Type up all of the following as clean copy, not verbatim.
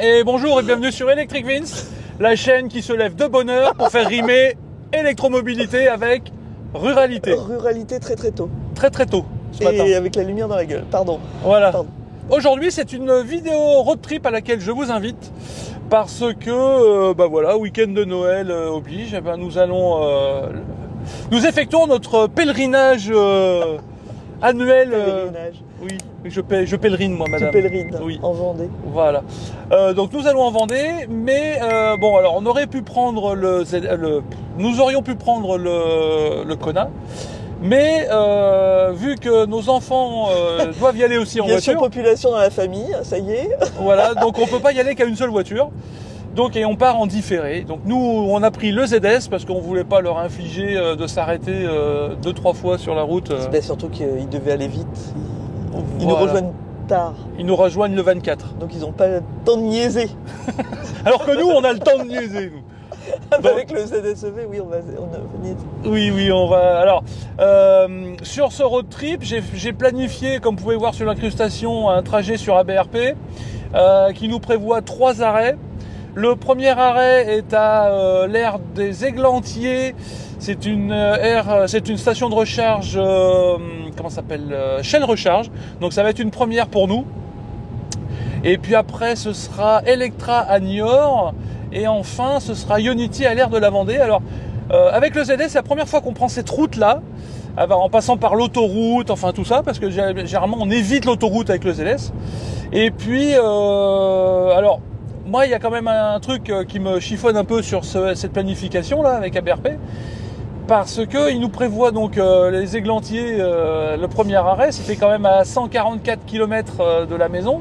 Et bonjour et bienvenue sur Electric Vince, la chaîne qui se lève de bonne heure pour faire rimer électromobilité avec ruralité. Ruralité très très tôt. Très très tôt ce matin. Et avec la lumière dans la gueule, pardon. Voilà. Pardon. Aujourd'hui, c'est une vidéo road trip à laquelle je vous invite parce que, voilà, week-end de Noël oblige. Eh ben, nous effectuons notre pèlerinage annuel. Pèlerinage. Oui, je pèlerine moi, madame. Tu pèlerines Oui. en Vendée. Voilà. Donc nous allons en Vendée, mais bon, alors on aurait pu prendre nous aurions pu prendre le Kona. Mais vu que nos enfants doivent y aller aussi en Il y a voiture, surpopulation dans la famille, ça y est. voilà, donc on peut pas y aller qu'à une seule voiture. Donc et on part en différé. Donc nous on a pris le ZS parce qu'on voulait pas leur infliger de s'arrêter 2-3 fois sur la route. Ben, surtout qu'ils devaient aller vite. Ils Voilà. nous rejoignent tard. Ils nous rejoignent le 24. Donc ils n'ont pas le temps de niaiser. Alors que nous on a le temps de niaiser nous. Avec le ZSEV, oui, on a niaisé. Oui, on va. Alors, sur ce road trip, j'ai planifié, comme vous pouvez voir sur l'incrustation, un trajet sur ABRP qui nous prévoit 3 arrêts. Le premier arrêt est à l'aire des Églantiers. C'est une station de recharge, comment ça s'appelle, Shell Recharge. Donc ça va être une première pour nous. Et puis après, ce sera Electra à Niort. Et enfin, ce sera Ionity à l'aire de la Vendée. Alors, avec le ZS, c'est la première fois qu'on prend cette route-là, en passant par l'autoroute, enfin tout ça, parce que généralement, on évite l'autoroute avec le ZS. Et puis, alors, moi, il y a quand même un truc qui me chiffonne un peu sur cette planification-là avec ABRP, parce qu'il nous prévoit donc les Églantiers, le premier arrêt, c'était quand même à 144 km de la maison.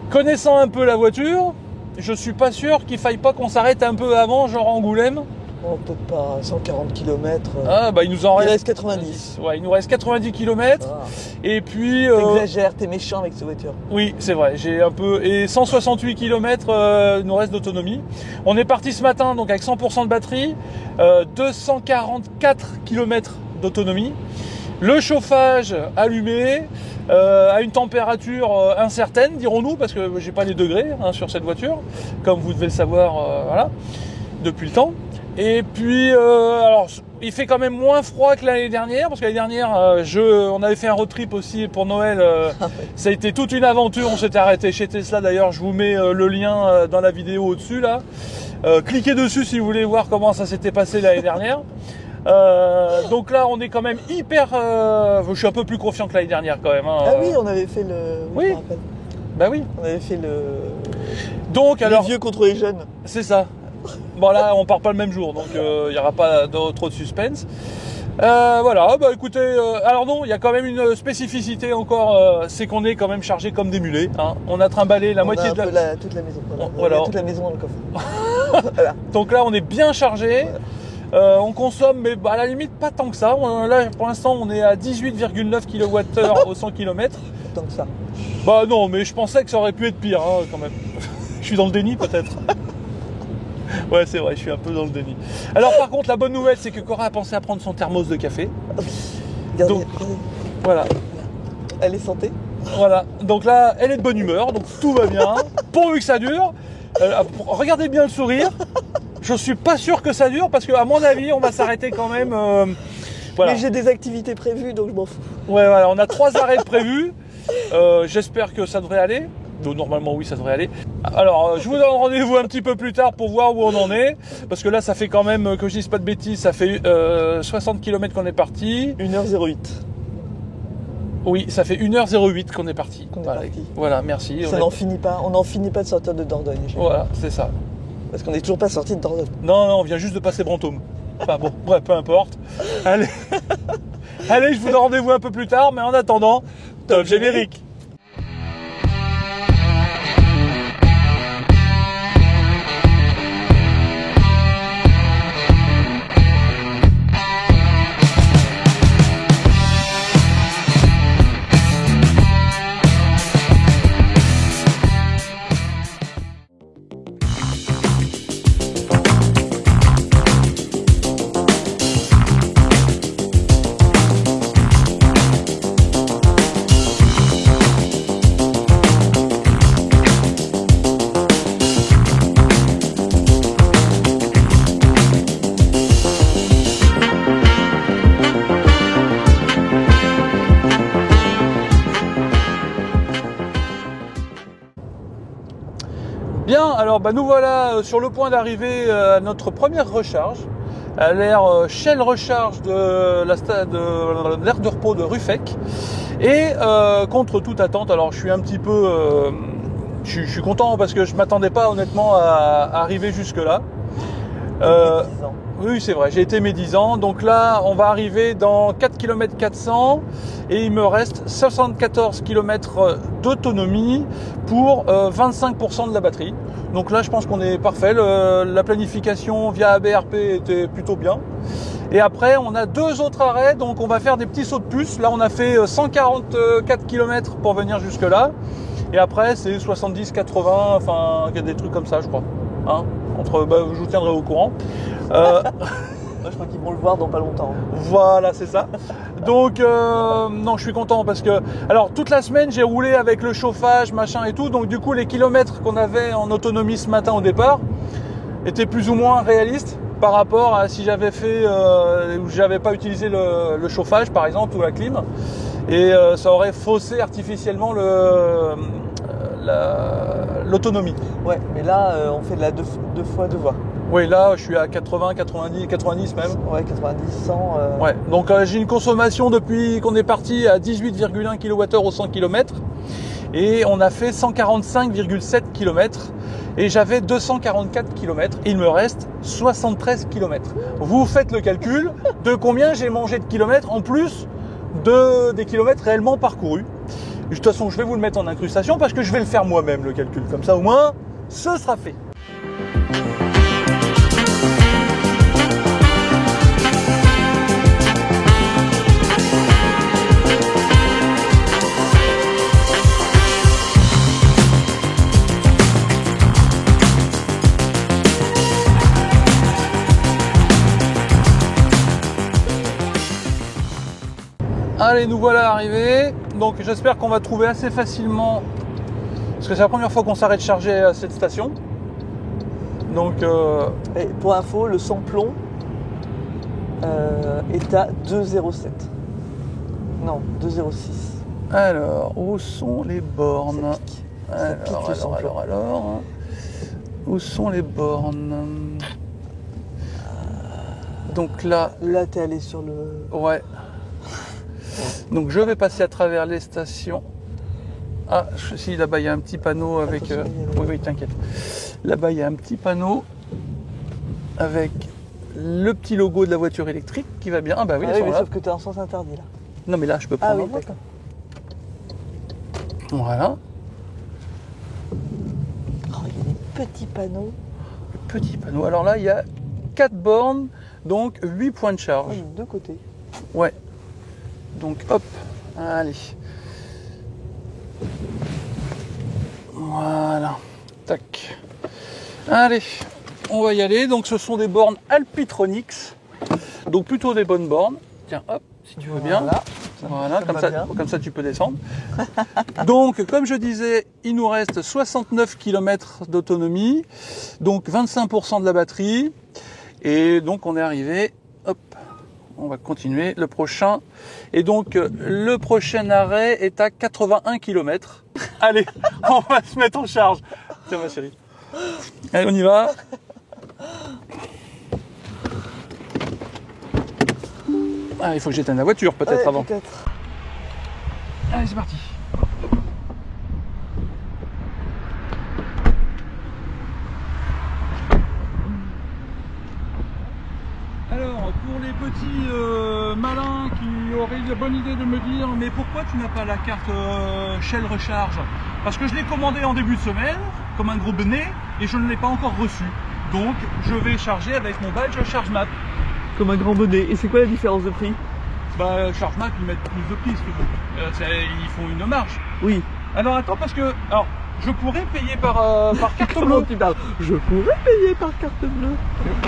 Connaissant un peu la voiture, je suis pas sûr qu'il faille pas qu'on s'arrête un peu avant, genre Angoulême. On peut pas, 140 km. Ah bah il nous en reste 90. Ouais, il nous reste 90 km. Ah. Et puis T'exagères, t'es méchant avec cette voiture. oui, c'est vrai, j'ai un peu et 168 km il nous reste d'autonomie. On est parti ce matin donc avec 100% de batterie, 244 km d'autonomie. Le chauffage allumé, à une température incertaine, dirons-nous, parce que j'ai pas les degrés sur cette voiture, comme vous devez le savoir, voilà, depuis le temps. Et puis, alors, il fait quand même moins froid que l'année dernière, parce que l'année dernière, on avait fait un road trip aussi pour Noël. Ça a été toute une aventure. On s'était arrêté chez Tesla. D'ailleurs, je vous mets le lien dans la vidéo au-dessus là. Cliquez dessus si vous voulez voir comment ça s'était passé l'année dernière. Donc là on est quand même hyper je suis un peu plus confiant que l'année dernière quand même hein. Ah oui, on avait fait le... Oui. Je me rappelle. Bah oui. On avait fait le... Donc alors les vieux contre les jeunes. c'est ça. Bon là on part pas le même jour donc il n'y aura pas trop de suspense. Voilà, bah écoutez, alors non, il y a quand même une spécificité encore, c'est qu'on est quand même chargé comme des mulets. Hein. On a trimballé la moitié de toute la maison. Voilà. Toute la maison dans le coffre. Voilà. Donc là on est bien chargé. Voilà. On consomme, mais à la limite pas tant que ça. Là, pour l'instant, on est à 18,9 kWh au 100 km. Tant que ça. Bah non, mais je pensais que ça aurait pu être pire, hein, quand même. Je suis dans le déni, peut-être. Ouais, c'est vrai, je suis un peu dans le déni. Alors, par contre, la bonne nouvelle, c'est que Cora a pensé à prendre son thermos de café. Regardez, Donc, voilà. Elle est santé. Voilà. Donc là, elle est de bonne humeur, donc tout va bien. Pourvu que ça dure. Regardez bien le sourire. Je suis pas sûr que ça dure parce qu'à mon avis, on va s'arrêter quand même. Voilà. Mais j'ai des activités prévues, donc je m'en fous. Ouais, voilà, on a 3 arrêts prévus. J'espère que ça devrait aller. Donc, normalement, oui, ça devrait aller. Alors, je vous donne rendez-vous un petit peu plus tard pour voir où on en est. Parce que là, ça fait quand même, que je dise pas de bêtises, ça fait 60 km qu'on est parti. 1h08. Oui, ça fait 1h08 qu'on est parti. Parti. Voilà, merci. Ça n'en finit pas. On n'en finit pas de sortir de Dordogne. Voilà, c'est ça. Parce qu'on n'est toujours pas sorti de Dordogne. Non, on vient juste de passer Brantôme. Enfin bon, bref, peu importe. Allez, allez, je vous donne rendez-vous un peu plus tard, mais en attendant, top générique. Bien, alors bah, nous voilà sur le point d'arriver à notre première recharge, à l'aire Shell Recharge de l'aire de repos de Ruffec. Et contre toute attente, alors je suis un petit peu... je suis content parce que je m'attendais pas honnêtement à arriver jusque là. Oui, c'est vrai, j'ai été médisant. Donc là, on va arriver dans 4 km 400 et il me reste 74 km d'autonomie pour 25% de la batterie. Donc là, je pense qu'on est parfait. La planification via ABRP était plutôt bien. Et après, on a 2 autres arrêts, donc on va faire des petits sauts de puce. Là, on a fait 144 km pour venir jusque là. Et après, c'est 70, 80, enfin, il y a des trucs comme ça, je crois. Hein, je vous tiendrai au courant. Moi, je crois qu'ils vont le voir dans pas longtemps. Voilà, c'est ça. Donc, non, je suis content parce que, alors, toute la semaine, j'ai roulé avec le chauffage, machin et tout. Donc, du coup, les kilomètres qu'on avait en autonomie ce matin au départ étaient plus ou moins réalistes par rapport à si j'avais fait, ou j'avais pas utilisé le chauffage, par exemple, ou la clim. Et ça aurait faussé artificiellement l'autonomie. Ouais, mais là, on fait de la deux fois deux voies. Oui, là, je suis à 80, 90, 90 même. Ouais, 90, 100. Ouais, donc j'ai une consommation depuis qu'on est parti à 18,1 kWh au 100 km. Et on a fait 145,7 km. Et j'avais 244 km. Il me reste 73 km. Vous faites le calcul de combien j'ai mangé de kilomètres en plus des kilomètres réellement parcourus. De toute façon, je vais vous le mettre en incrustation parce que je vais le faire moi-même, le calcul. Comme ça, au moins, ce sera fait. Allez, nous voilà arrivés. Donc j'espère qu'on va trouver assez facilement, parce que c'est la première fois qu'on s'arrête charger à cette station. Donc Et pour info, le samplon est à 2,07. Non, 2,06. alors, où sont les bornes? Ça pique le samplon. Alors, où sont les bornes? Donc là, T'es allé sur le... ouais. Donc je vais passer à travers les stations. Ah, si, là-bas il y a un petit panneau avec... Oui, t'inquiète. Là-bas il y a un petit panneau avec le petit logo de la voiture électrique qui va bien. Ah bah oui, mais là. sauf que t'es en sens interdit là. Non mais là je peux prendre. Ah oui, en d'accord. Voilà. Oh, il y a des petits panneaux. Petit panneau. Alors là il y a 4 bornes, donc 8 points de charge. Oui, de côté. Ouais. Donc hop, allez. Voilà. Tac. Allez, on va y aller. Donc ce sont des bornes Alpitronics. Donc plutôt des bonnes bornes. Tiens, hop, si tu veux bien. Voilà, comme ça tu peux descendre. Donc comme je disais, il nous reste 69 km d'autonomie. Donc 25% de la batterie. Et donc on est arrivé. Hop. On va continuer le prochain. Et donc, le prochain arrêt est à 81 km. Allez, on va se mettre en charge. Tiens, ma chérie. Allez, on y va. Ah, il faut que j'éteigne la voiture, peut-être avant. Peut-être. Allez, c'est parti. Alors, pour les petits malins qui auraient la bonne idée de me dire mais pourquoi tu n'as pas la carte Shell Recharge? Parce que je l'ai commandé en début de semaine, comme un gros bonnet, et je ne l'ai pas encore reçu. Donc, je vais charger avec mon badge ChargeMap. Comme un grand bonnet. Et c'est quoi la différence de prix? Bah, ChargeMap, ils mettent plus de prix, si tu veux. Ils font une marge. Oui. Alors, attends, parce que... Alors, je pourrais payer par carte Comment bleue. tu parles? Je pourrais payer par carte bleue.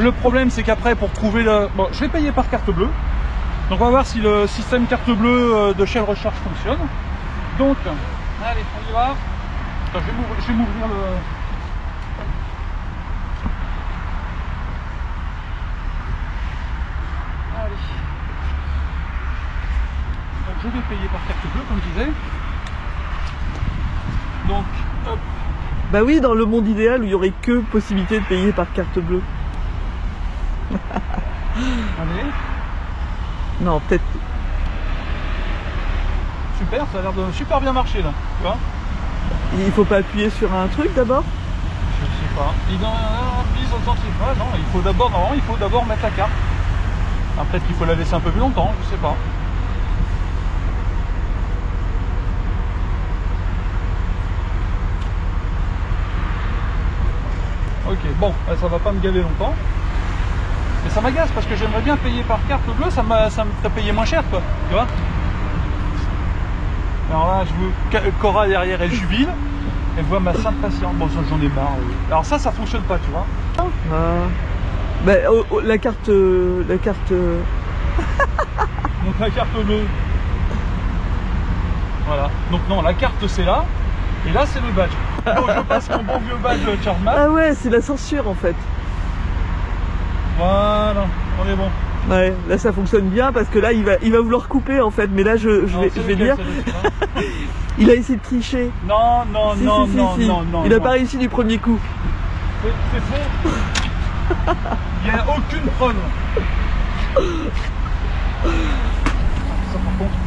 Le problème, c'est qu'après, pour trouver le... Bon, je vais payer par carte bleue. Donc, on va voir si le système carte bleue de Shell Recharge fonctionne. Donc, allez, on y va. Attends, je vais m'ouvrir le... Allez. Donc, je vais payer par carte bleue, comme je disais. Donc, hop. Bah oui, dans le monde idéal où il y aurait que possibilité de payer par carte bleue. Allez. Non, peut-être. Super, ça a l'air de super bien marcher là. Tu vois? Il faut pas appuyer sur un truc d'abord? Je sais pas. Il authentique. Ouais, non, il faut d'abord mettre la carte. Après, il faut la laisser un peu plus longtemps, je sais pas. Ok, bon, ça va pas me gaver longtemps. Mais ça m'agace parce que j'aimerais bien payer par carte bleue, ça me ferait payer moins cher, quoi. Tu vois? Alors là, je veux Cora derrière, elle jubile. Elle voit ma sainte patience. Bon, j'en ai marre. Oui. Alors ça fonctionne pas, tu vois. Bah, la carte. Donc la carte bleue. Voilà. Donc non, la carte c'est là. Et là c'est le badge. Donc je passe mon bon vieux badge Chargeman. Ah ouais, c'est la censure en fait. Voilà, on est bon. Ouais, là ça fonctionne bien parce que là il va vouloir couper en fait. Mais là je vais dire. Il a essayé de tricher. Non. Il n'a pas réussi du premier coup. C'est faux. Il n'y a aucune preuve. Ça par contre,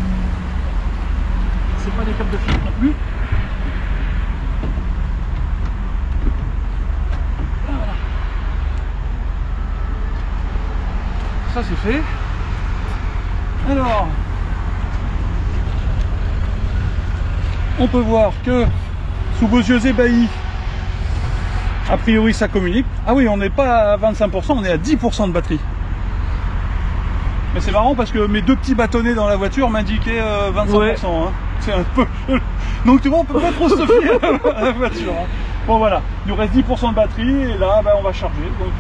c'est pas des câbles de fil non plus. Voilà. Ça c'est fait. Alors, on peut voir que sous vos yeux ébahis, a priori ça communique. Ah oui, on n'est pas à 25%, on est à 10% de batterie. Mais c'est marrant parce que mes deux petits bâtonnets dans la voiture m'indiquaient 25%. Ouais. Hein. C'est un peu... Donc tu vois, on peut pas trop se fier à la voiture. Hein. Bon voilà, il nous reste 10% de batterie et là on va charger. Donc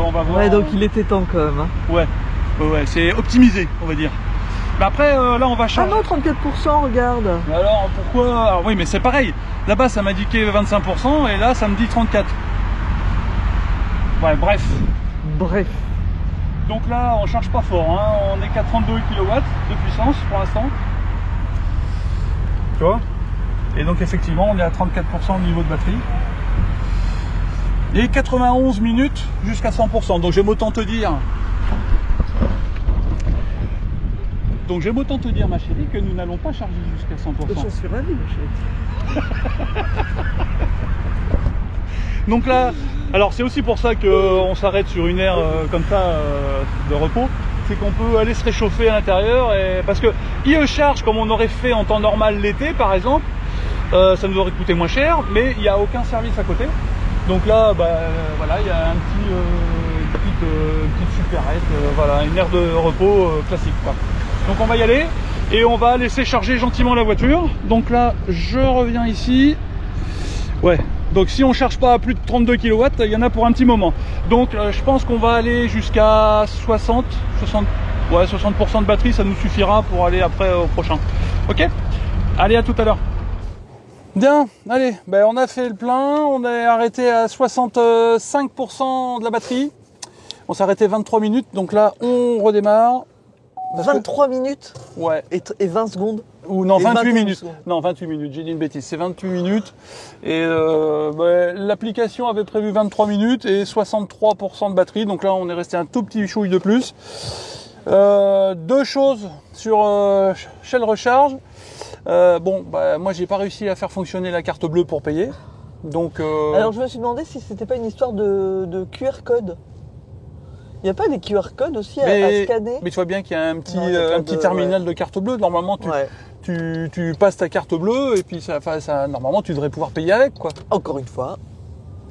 on va voir. Ouais, donc il était temps quand même. Hein. Ouais, c'est optimisé, on va dire. Mais après, là, on va charger. Ah non, 34%, regarde. Mais alors, pourquoi? Alors, oui, mais c'est pareil. Là-bas, ça m'indiquait 25% et là, ça me dit 34%. Ouais, bref. Donc là, on charge pas fort. Hein. On est qu'à 32 kW de puissance pour l'instant. Tu vois? Et donc, effectivement, on est à 34% au niveau de batterie. Et 91 minutes jusqu'à 100%. Donc, j'aime autant te dire... ma chérie, que nous n'allons pas charger jusqu'à 100%. Je suis ravie, ma chérie. Donc là, alors c'est aussi pour ça qu'on s'arrête sur une aire comme ça de repos, c'est qu'on peut aller se réchauffer à l'intérieur. Parce que IE Charge, comme on aurait fait en temps normal l'été par exemple, ça nous aurait coûté moins cher, mais il n'y a aucun service à côté. Donc là, voilà, il y a une petite supérette, voilà, une aire de repos classique, quoi. Donc on va y aller et on va laisser charger gentiment la voiture. Donc là, je reviens ici. Ouais, donc si on charge pas à plus de 32 kW, il y en a pour un petit moment. Donc je pense qu'on va aller jusqu'à 60% de batterie, ça nous suffira pour aller après au prochain. Ok? Allez, à tout à l'heure. Bien, allez, on a fait le plein, on est arrêté à 65% de la batterie. On s'est arrêté 23 minutes, donc là on redémarre. 23 minutes? Ouais. Et 20 secondes? Ou non, 28 minutes. Non, 28 minutes, j'ai dit une bêtise. C'est 28 minutes. Et l'application avait prévu 23 minutes et 63% de batterie. Donc là, on est resté un tout petit chouille de plus. Deux choses sur Shell Recharge. Moi, j'ai pas réussi à faire fonctionner la carte bleue pour payer. Donc, alors, je me suis demandé si c'était pas une histoire de QR code. Il n'y a pas des QR codes aussi à scanner? Mais tu vois bien qu'il y a un petit terminal de carte bleue. Normalement, tu passes ta carte bleue et puis normalement, tu devrais pouvoir payer avec, quoi. Encore une fois,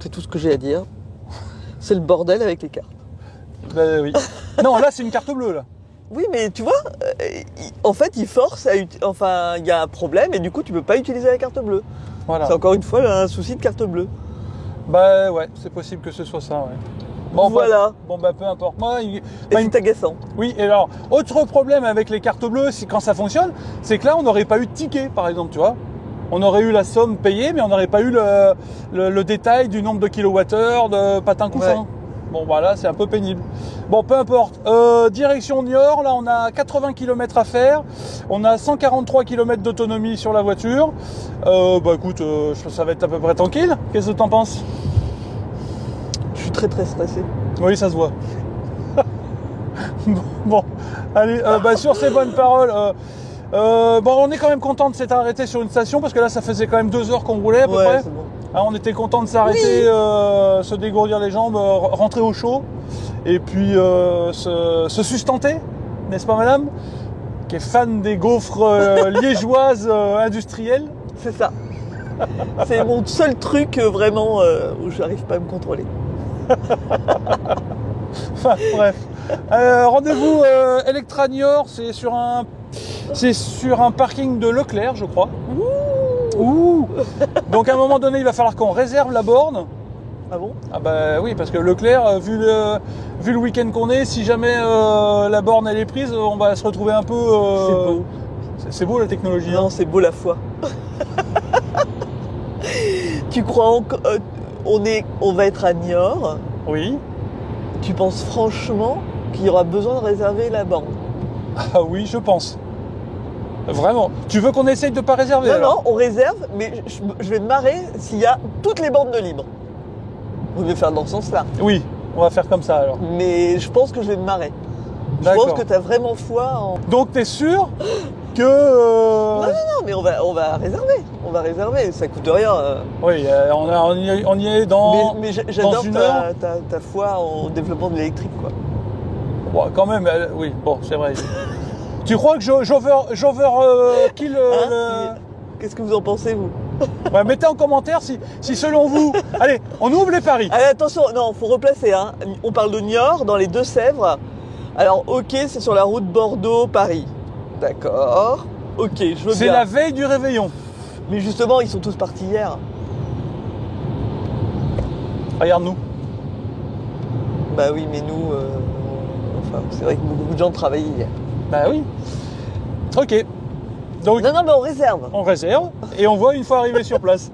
c'est tout ce que j'ai à dire. C'est le bordel avec les cartes. Oui. Non, là, c'est une carte bleue, là. Oui, mais tu vois, en fait, il force il y a un problème et du coup, tu peux pas utiliser la carte bleue. Voilà. C'est encore une fois un souci de carte bleue. Ouais, c'est possible que ce soit ça, ouais. Bon, voilà. Peu importe. C'est agaçant. Oui, et alors, autre problème avec les cartes bleues, quand ça fonctionne, c'est que là, on n'aurait pas eu de ticket, par exemple, tu vois. On aurait eu la somme payée, mais on n'aurait pas eu le détail du nombre de kilowattheures de patins coussins. Ouais. Bon, voilà, c'est un peu pénible. Bon, peu importe. Direction Niort, là on a 80 km à faire. On a 143 km d'autonomie sur la voiture. Bah écoute, ça va être à peu près tranquille. Qu'est-ce que t'en penses? Je suis très très stressé. Oui, ça se voit. Bon, allez, sur ces bonnes paroles, on est quand même content de s'être arrêté sur une station parce que là ça faisait quand même 2 heures qu'on roulait à peu près. C'est bon. Hein, on était content de s'arrêter, se dégourdir les jambes, rentrer au chaud et puis se sustenter, n'est-ce pas madame? Qui est fan des gaufres liégeoises industrielles. C'est ça. C'est mon seul truc vraiment où je n'arrive pas à me contrôler. Enfin bref. Rendez-vous Electra Niort, c'est sur un parking de Leclerc, je crois. Ouh. Donc à un moment donné, il va falloir qu'on réserve la borne. Ah bon? Ah bah oui, parce que Leclerc, vu le week-end qu'on est, si jamais la borne elle est prise, on va se retrouver un peu. C'est beau. C'est beau la technologie. Non, c'est beau la foi. Tu crois encore on va être à Niort? Oui. Tu penses franchement qu'il y aura besoin de réserver la borne? Ah oui, je pense. Vraiment. Tu veux qu'on essaye de pas réserver? Non, on réserve, mais je vais me marrer s'il y a toutes les bornes de libre. On va faire dans ce sens-là. Oui, on va faire comme ça alors. Mais je pense que je vais me marrer. Je pense que tu as vraiment foi en... Donc t'es sûr que... Non, mais on va réserver. On va réserver, ça coûte rien. Oui, on y est dans... Mais j'adore ta foi en développement de l'électrique, quoi. Bon, quand même, oui, bon, c'est vrai. Tu crois que j'overkill Qu'est-ce que vous en pensez, vous? Ouais, mettez en commentaire si selon vous... Allez, on ouvre les paris. Allez, attention, non, faut replacer. Hein. On parle de Niort, dans les Deux-Sèvres. Alors, ok, c'est sur la route Bordeaux-Paris. D'accord. Ok, je veux bien. C'est la veille du réveillon. Mais justement, ils sont tous partis hier. Regarde-nous. Bah oui, mais nous... c'est vrai que beaucoup de gens travaillaient hier. Bah oui. Ok. Donc, non, mais on réserve. On réserve et on voit une fois arrivé sur place.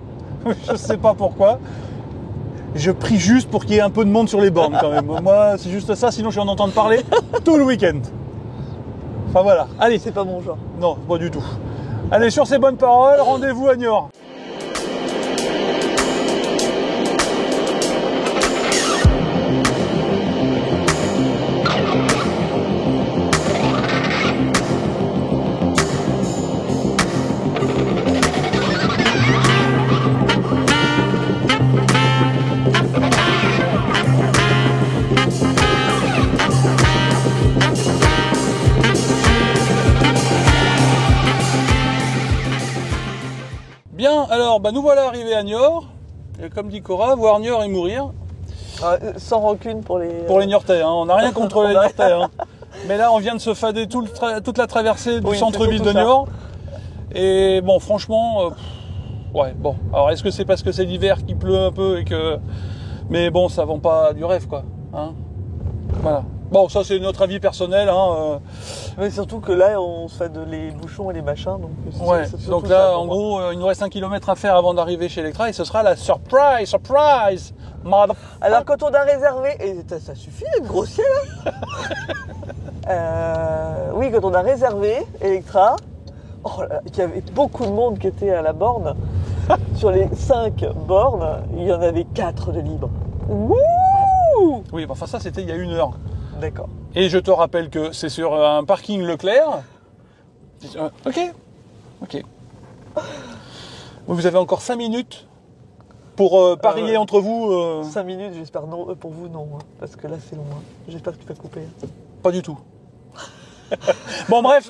Je sais pas pourquoi. Je prie juste pour qu'il y ait un peu de monde sur les bornes quand même. Moi, c'est juste ça, sinon je vais en entendre parler tout le week-end. Enfin voilà. Allez. C'est pas mon genre. Non, pas du tout. Allez, sur ces bonnes paroles, rendez-vous à Niort. Bien, alors nous voilà arrivés à Niort. Et comme dit Cora, voir Niort et mourir. Sans rancune pour les... Pour les Niortais, hein. On n'a rien contre les Niortais. Hein. Mais là, on vient de se fader toute la traversée du centre-ville de Niort. Et bon, franchement, ouais, bon. Alors, est-ce que c'est parce que c'est l'hiver qu'il pleut un peu et que... Mais bon, ça vend pas du rêve, quoi. Hein, voilà. Bon, ça, c'est notre avis personnel. Hein. Mais surtout que là, on se fait les bouchons et les machins. Donc là, en gros, il nous reste 1 km à faire avant d'arriver chez Electra et ce sera la surprise. Alors, quand on a réservé... Et ça suffit d'être grossier, là. Oui, quand on a réservé Electra, il y avait beaucoup de monde qui était à la borne. Sur les 5 bornes, il y en avait 4 de libres. Wouh! Oui, enfin ça, c'était il y a 1 heure. D'accord. Et je te rappelle que c'est sur un parking Leclerc. Ok. Vous avez encore 5 minutes pour parier entre vous. 5 minutes, j'espère non. Pour vous, non. Hein, parce que là, c'est long. Hein. J'espère que tu vas couper. Pas du tout. Bon, bref.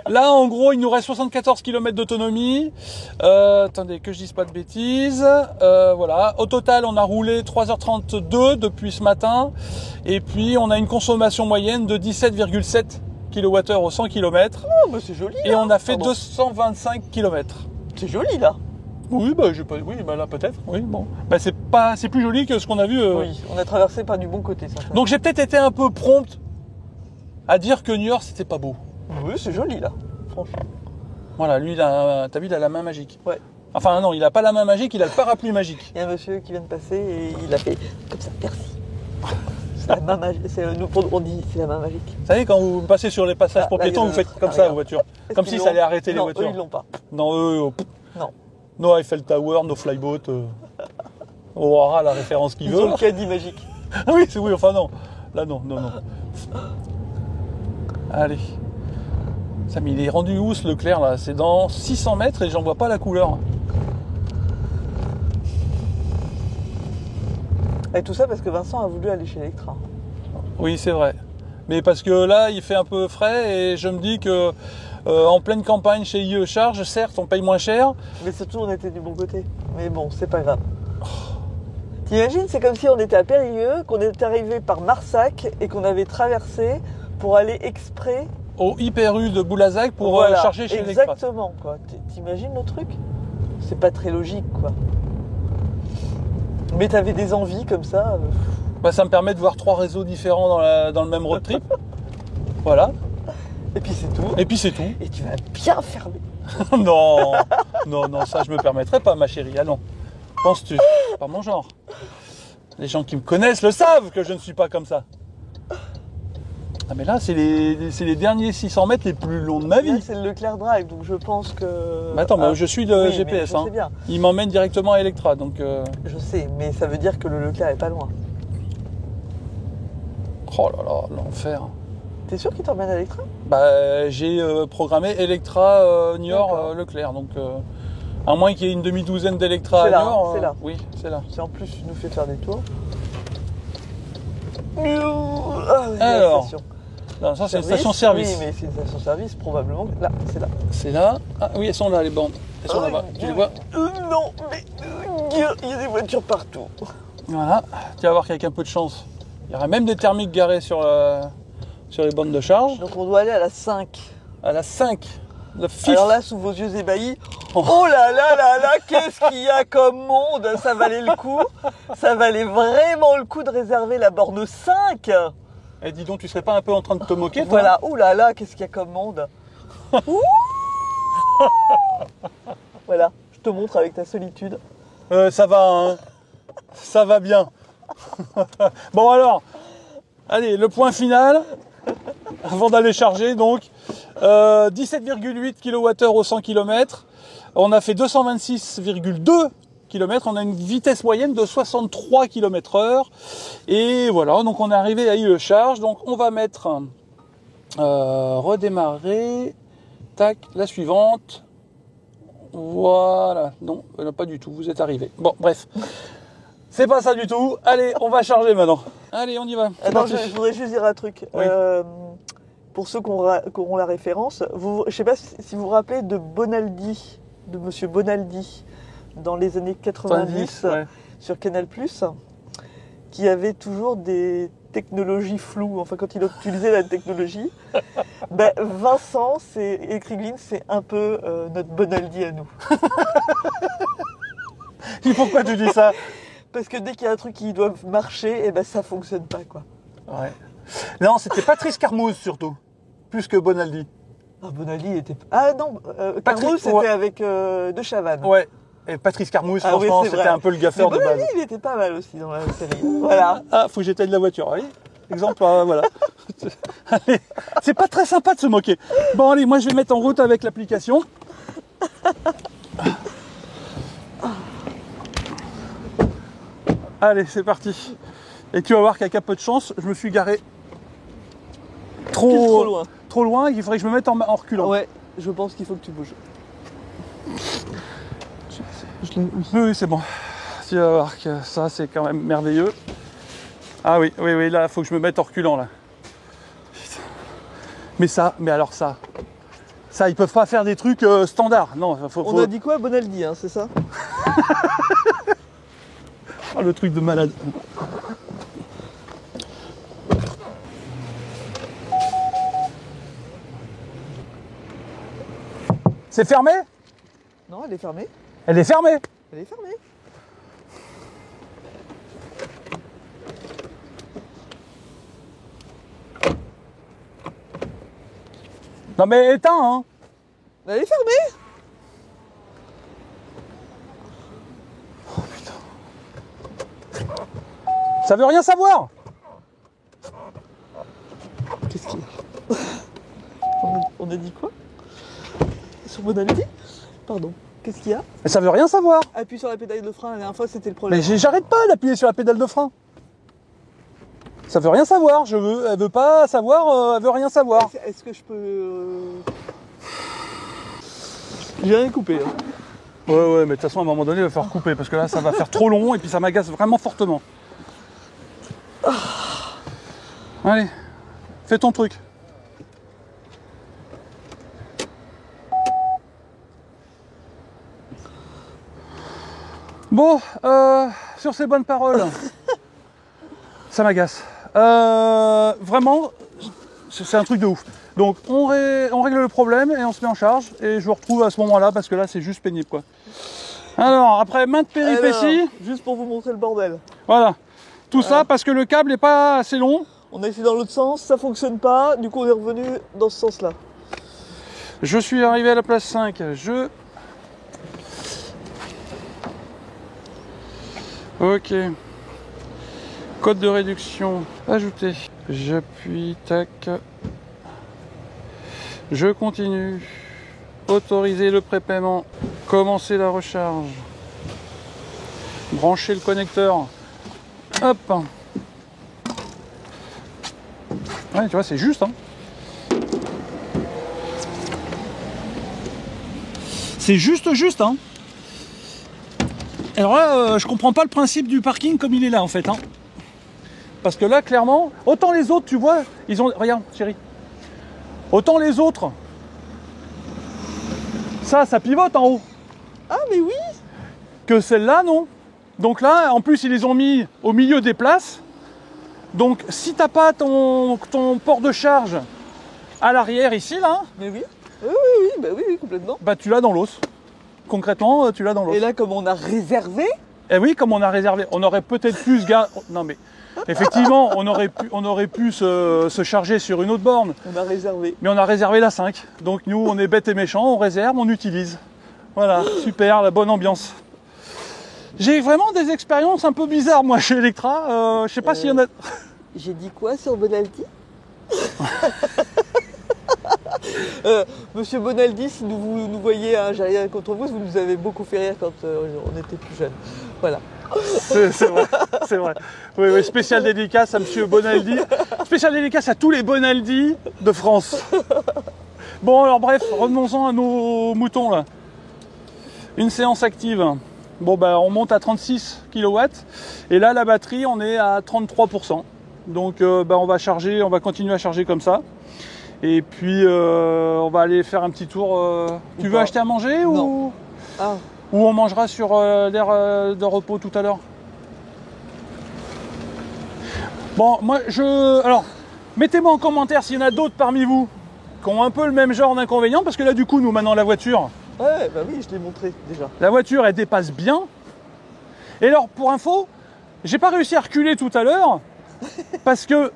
Là, en gros, il nous reste 74 km d'autonomie. Attendez, que je dise pas de bêtises. Voilà. Au total, on a roulé 3h32 depuis ce matin. Et puis, on a une consommation moyenne de 17,7 kWh au 100 km. Oh, bah c'est joli. Là. Et on a fait 225 km. C'est joli, là. Oui, là, peut-être. Oui, bon. C'est plus joli que ce qu'on a vu. Oui, on a traversé par du bon côté, ça. Donc, j'ai peut-être été un peu prompt à dire que Niort, c'était pas beau. Oui, c'est joli, là. Franchement. Voilà, lui, t'as vu, il a la main magique. Ouais. Enfin, non, il a pas la main magique, il a le parapluie magique. Il y a un monsieur qui vient de passer et il a fait comme ça, merci. C'est la main magique. On dit c'est la main magique. Vous savez, quand vous passez sur les passages pour Là, piétons, il y a vous faites comme ça, regarde. aux voitures. Comme Est-ce si qu'ils ça allait l'ont arrêter les Non, voitures. eux, ils l'ont pas. Non, eux, Non. no Eiffel Tower, no Flyboat. On aura la référence qu'il Ils veut. ont le caddie magique. Ah oui, oui, enfin non. Là, non. Allez. Ça, mais il est rendu où ce Leclerc là? C'est dans 600 mètres et j'en vois pas la couleur. Et tout ça parce que Vincent a voulu aller chez Electra. Oui, c'est vrai. Mais parce que là, il fait un peu frais et je me dis que en pleine campagne chez IE Charge, certes, on paye moins cher. Mais surtout, on était du bon côté. Mais bon, c'est pas grave. T'imagines, c'est comme si on était à Périgueux, qu'on était arrivé par Marsac et qu'on avait traversé pour aller exprès Au Hyper U de Boulazac pour voilà, charger chez Electra. exactement, quoi. T'imagines le truc? C'est pas très logique, quoi. Mais t'avais des envies comme ça. Bah, ça me permet de voir 3 réseaux différents dans le même road trip. Voilà. Et puis c'est tout. Et puis c'est tout. Et tu vas bien fermer. Non, ça je me permettrai pas, ma chérie. Ah non. Penses-tu? C'est pas mon genre. Les gens qui me connaissent le savent que je ne suis pas comme ça. Ah mais là, c'est les derniers 600 mètres les plus longs de ma Là, vie. c'est le Leclerc Drive, donc je pense que... Mais attends, mais je suis de oui, mais GPS. je sais bien. Il m'emmène directement à Electra, donc... Je sais, mais ça veut dire que le Leclerc est pas loin. Oh là là, l'enfer. T'es sûr qu'il t'emmène à Electra? Bah, j'ai programmé Electra Niort D'accord. Leclerc, donc... à moins qu'il y ait une demi-douzaine d'Electra C'est à là, Niort. c'est là. Oui, c'est là. Si en plus tu nous fais faire des tours. Ah, il y a la Alors, station. non, ça c'est une Service. station service. Oui, mais c'est une station service, probablement. Là, c'est là. C'est là. Ah oui, elles sont là, les bandes. Elles sont là-bas. Tu les vois? Non, mais il y a des voitures partout. Voilà. Tu vas voir qu'avec un peu de chance, il y aura même des thermiques garés sur les bandes de charge. Donc on doit aller à la 5. À la 5, le fif. Alors là, sous vos yeux ébahis, oh là là là là, qu'est-ce qu'il y a comme monde? Ça valait le coup. Ça valait vraiment le coup de réserver la borne 5. Eh, dis donc, tu serais pas un peu en train de te moquer, toi? Voilà, oh là là, qu'est-ce qu'il y a comme monde. Ouh. Voilà, je te montre avec ta solitude. Ça va, hein. Ça va bien. Bon alors, allez, le point final, avant d'aller charger, donc, 17,8 kWh au 100 km. On a fait 226,2 km. On a une vitesse moyenne de 63 km/h. Et voilà, donc on est arrivé à IE Charge. Donc on va mettre redémarrer. Tac, la suivante. Voilà. Non, pas du tout, vous êtes arrivé. Bon, bref. C'est pas ça du tout. Allez, on va charger maintenant. Allez, on y va. C'est Attends, parti. je voudrais juste dire un truc. Oui. Pour ceux qui auront la référence, je sais pas si vous vous rappelez de Bonaldi, de Monsieur Bonaldi, dans les années 90, ouais. sur Canal+, qui avait toujours des technologies floues. Enfin, quand il utilisait la technologie, ben, Vincent et Kriglin, c'est un peu notre Bonaldi à nous. Et pourquoi tu dis ça? Parce que dès qu'il y a un truc qui doit marcher, eh ben, ça fonctionne pas, quoi. Ouais. Non, c'était Patrice Carmouze surtout, plus que Bonaldi. Ah, Bonaldi était... Ah non, Patrick, Carmouze, c'était ouais. avec De Chavannes. Ouais. Et Patrice Carmouze, Ah oui, franchement, c'est c'était vrai. un peu le gaffeur Mais de base. Bonaldi, il était pas mal aussi dans la série. Voilà. Ah, faut que j'éteigne la voiture, oui. Exemple, voilà. Allez, c'est pas très sympa de se moquer. Bon, allez, moi je vais mettre en route avec l'application. Allez, c'est parti. Et tu vas voir qu'avec un peu de chance, je me suis garé Trop loin. Trop loin, il faudrait que je me mette en reculant. Ouais, je pense qu'il faut que tu bouges. Oui, c'est bon. Tu vas voir que ça, c'est quand même merveilleux. Ah oui, là, il faut que je me mette en reculant, là. Putain. Mais alors ça, ils peuvent pas faire des trucs standards. Non, On a dit quoi, Bonaldi, hein, c'est ça? Oh, le truc de malade. C'est fermé? Non, elle est fermée. Elle est fermée. Elle est fermée. Non mais éteins, hein. Elle est fermée. Ça veut rien savoir. On a dit quoi? Sur Bonaldi? Pardon. Qu'est-ce qu'il y a? Mais ça veut rien savoir. Appuie sur la pédale de frein, la dernière fois c'était le problème. Mais j'arrête pas d'appuyer sur la pédale de frein. Ça veut rien savoir. Elle veut pas savoir, elle veut rien savoir. Est-ce que je peux... J'ai rien coupé. Hein. Ouais, mais de toute façon, à un moment donné, il va falloir couper parce que là, ça va faire trop long et puis ça m'agace vraiment fortement. Allez, fais ton truc. Bon, sur ces bonnes paroles, ça m'agace. Vraiment, c'est un truc de ouf. Donc on règle le problème et on se met en charge et je vous retrouve à ce moment-là parce que là c'est juste pénible quoi. Alors après maintes péripéties, alors, juste pour vous montrer le bordel. Voilà, tout ça parce que le câble n'est pas assez long. On a essayé dans l'autre sens, ça fonctionne pas, du coup on est revenu dans ce sens-là. Je suis arrivé à la place 5, Ok. Code de réduction, ajouter. J'appuie, tac. Je continue. Autoriser le prépaiement. Commencer la recharge. Brancher le connecteur. Hop. Ouais, tu vois, c'est juste, hein. C'est juste, hein. Alors là, je comprends pas le principe du parking comme il est là, en fait, hein. Parce que là, clairement, autant les autres, tu vois, ils ont... Regarde, chérie. Autant les autres, ça pivote en haut. Ah, mais oui. Que celle-là, non. Donc là, en plus, ils les ont mis au milieu des places. Donc, si t'as pas ton port de charge à l'arrière, ici, là... Mais oui. Oui, complètement. Bah, tu l'as dans l'os. Concrètement, tu l'as dans l'os. Et là, comme on a réservé... Eh oui, comme on a réservé, on aurait peut-être pu se garer... Non, mais... Effectivement, on aurait pu se charger sur une autre borne. On a réservé. Mais on a réservé la 5. Donc nous, on est bêtes et méchants, on réserve, on utilise. Voilà, super, la bonne ambiance. J'ai vraiment des expériences un peu bizarres, moi, chez Electra. Je sais pas s'il y en a... J'ai dit quoi sur Bonaldi? Monsieur Bonaldi, si vous nous voyez, hein, j'ai rien contre vous nous avez beaucoup fait rire quand on était plus jeunes. Voilà. C'est vrai. Oui, spécial dédicace à Monsieur Bonaldi. Spécial dédicace à tous les Bonaldi de France. Bon, alors bref, revenons-en à nos moutons là. Une séance active. Bon, bah, on monte à 36 kW. Et là, la batterie, on est à 33%. Donc, bah, on va continuer à charger comme ça. Et puis, on va aller faire un petit tour. Tu veux acheter à manger ou... Ou on mangera sur l'air de repos tout à l'heure. Bon, moi, alors, mettez-moi en commentaire s'il y en a d'autres parmi vous qui ont un peu le même genre d'inconvénients, parce que là, du coup, nous, maintenant, la voiture... Ouais, bah oui, je l'ai montré, déjà. La voiture, elle dépasse bien. Et alors, pour info, j'ai pas réussi à reculer tout à l'heure, parce que...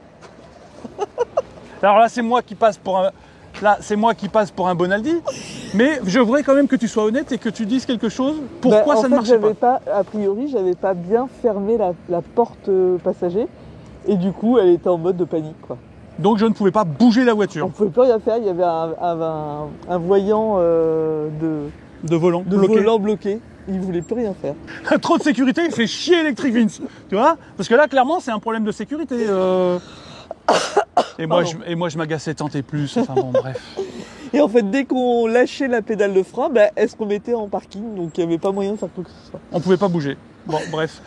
Alors là, c'est moi qui passe pour un... Là, c'est moi qui passe pour un Bonaldi, mais je voudrais quand même que tu sois honnête et que tu dises quelque chose. Pourquoi ça ne marchait pas? A priori, j'avais pas bien fermé la porte passager et du coup, elle était en mode de panique, quoi. Donc, je ne pouvais pas bouger la voiture. On ne pouvait plus rien faire. Il y avait un voyant de volant bloqué. Il ne voulait plus rien faire. Trop de sécurité, il fait chier Electric Vince. Tu vois? Parce que là, clairement, c'est un problème de sécurité. Et moi, je m'agaçais tant et plus. Enfin bon, bref. Et en fait, dès qu'on lâchait la pédale de frein, est-ce qu'on était en parking? Donc, il n'y avait pas moyen de faire quoi que ce soit. On pouvait pas bouger. Bon, bref.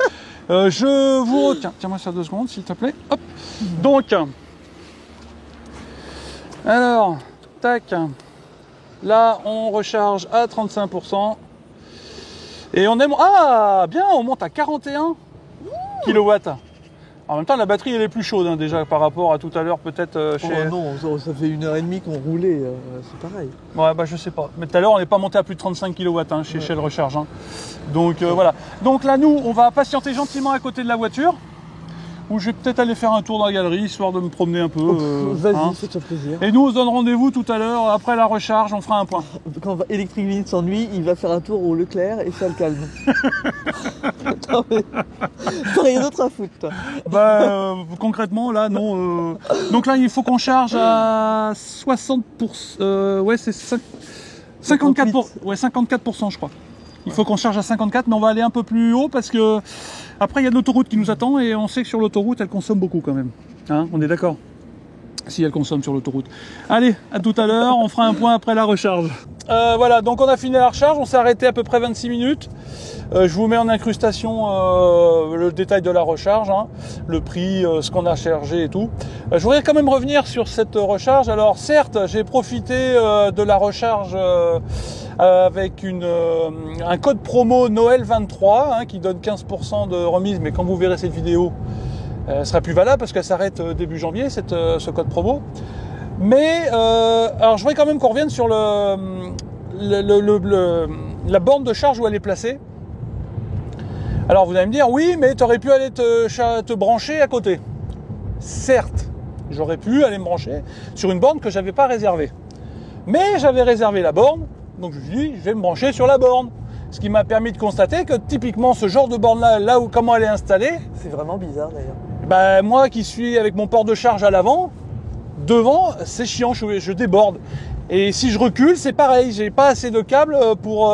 Je vous retiens. Tiens-moi ça 2 secondes, s'il te plaît. Hop. Donc, alors, tac. Là, on recharge à 35%. Et on aime... Ah, bien, on monte à 41 kW. En même temps, la batterie, elle est plus chaude hein, déjà par rapport à tout à l'heure, peut-être chez... Oh non, ça fait 1h30 qu'on roulait, c'est pareil. Ouais, bah je sais pas. Mais tout à l'heure, on n'est pas monté à plus de 35 kW hein, chez Shell Recharge. Hein. Donc voilà. Donc là, nous, on va patienter gentiment à côté de la voiture. où je vais peut-être aller faire un tour dans la galerie, histoire de me promener un peu. Vas-y, hein. fais-toi plaisir. Et nous, on se donne rendez-vous tout à l'heure, après la recharge, on fera un point. Quand Electric Minute s'ennuie, il va faire un tour au Leclerc et ça le calme. Attends, mais t'as rien d'autre à foutre, toi. Concrètement, là, non. Donc là, il faut qu'on charge à 60%. Ouais, c'est 54%, je crois. Il faut qu'on charge à 54, mais on va aller un peu plus haut parce que après il y a de l'autoroute qui nous attend et on sait que sur l'autoroute elle consomme beaucoup quand même. Hein, on est d'accord? Si elle consomme sur l'autoroute. Allez, à tout à l'heure, on fera un point après la recharge. Voilà, donc on a fini la recharge, on s'est arrêté à peu près 26 minutes. Je vous mets en incrustation le détail de la recharge, hein, le prix, ce qu'on a chargé et tout. Je voudrais quand même revenir sur cette recharge. Alors certes, j'ai profité de la recharge avec un code promo Noël 23 hein, qui donne 15% de remise, mais quand vous verrez cette vidéo, elle sera plus valable parce qu'elle s'arrête début janvier, ce code promo. Mais alors je voudrais quand même qu'on revienne sur la borne de charge où elle est placée. Alors vous allez me dire, oui, mais tu aurais pu aller te brancher à côté. Certes, j'aurais pu aller me brancher sur une borne que je n'avais pas réservée. Mais j'avais réservé la borne, donc je me suis dit, je vais me brancher sur la borne. Ce qui m'a permis de constater que typiquement ce genre de borne-là, là où comment elle est installée... C'est vraiment bizarre d'ailleurs. Ben, moi qui suis avec mon port de charge à l'avant, devant, c'est chiant, je déborde. Et si je recule, c'est pareil, j'ai pas assez de câbles pour...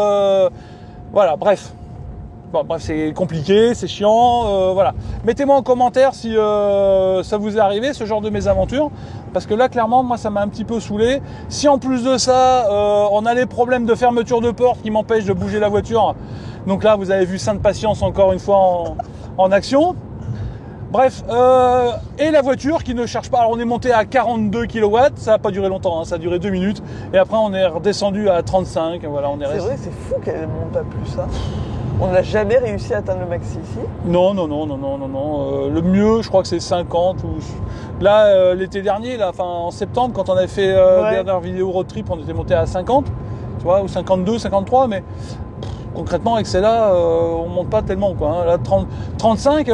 voilà, bref. Bon, bref, c'est compliqué, c'est chiant, voilà. Mettez-moi en commentaire si ça vous est arrivé, ce genre de mésaventures. Parce que là, clairement, moi, ça m'a un petit peu saoulé. Si en plus de ça, on a les problèmes de fermeture de porte qui m'empêchent de bouger la voiture. Donc là, vous avez vu Sainte Patience encore une fois en action. Bref, et la voiture qui ne charge pas. Alors on est monté à 42 kW, ça n'a pas duré longtemps, hein, ça a duré 2 minutes. Et après on est redescendu à 35, voilà, on est resté. C'est vrai, c'est fou qu'elle ne monte pas plus, ça. On n'a jamais réussi à atteindre le maxi ici. Non. Le mieux, je crois que c'est 50. Là, l'été dernier, là, en septembre, quand on avait fait la dernière vidéo road trip, on était monté à 50, tu vois, ou 52, 53, mais concrètement, avec celle-là, on monte pas tellement, quoi. Hein. Là, 35,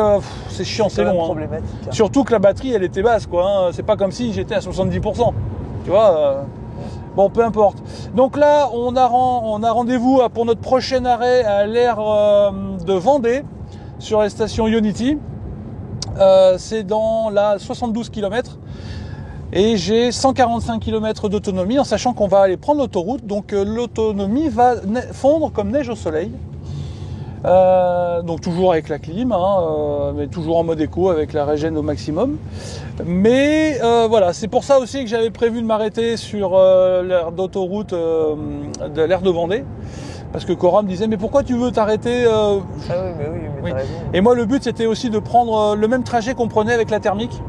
c'est chiant, c'est long. Problématique. Hein. Surtout que la batterie, elle était basse, quoi. Hein. C'est pas comme si j'étais à 70%. Tu vois. Bon, peu importe. Donc là, on a rendez-vous pour notre prochain arrêt à l'aire de Vendée, sur la station Ionity. C'est dans la 72 km. Et j'ai 145 km d'autonomie, en sachant qu'on va aller prendre l'autoroute. Donc l'autonomie va fondre comme neige au soleil. Donc toujours avec la clim, hein, mais toujours en mode éco avec la régène au maximum. Mais voilà, c'est pour ça aussi que j'avais prévu de m'arrêter sur l'aire d'autoroute de l'aire de Vendée. Parce que Cora me disait, mais pourquoi tu veux t'arrêter Ah oui, mais t'as raison. Et moi, le but, c'était aussi de prendre le même trajet qu'on prenait avec la thermique.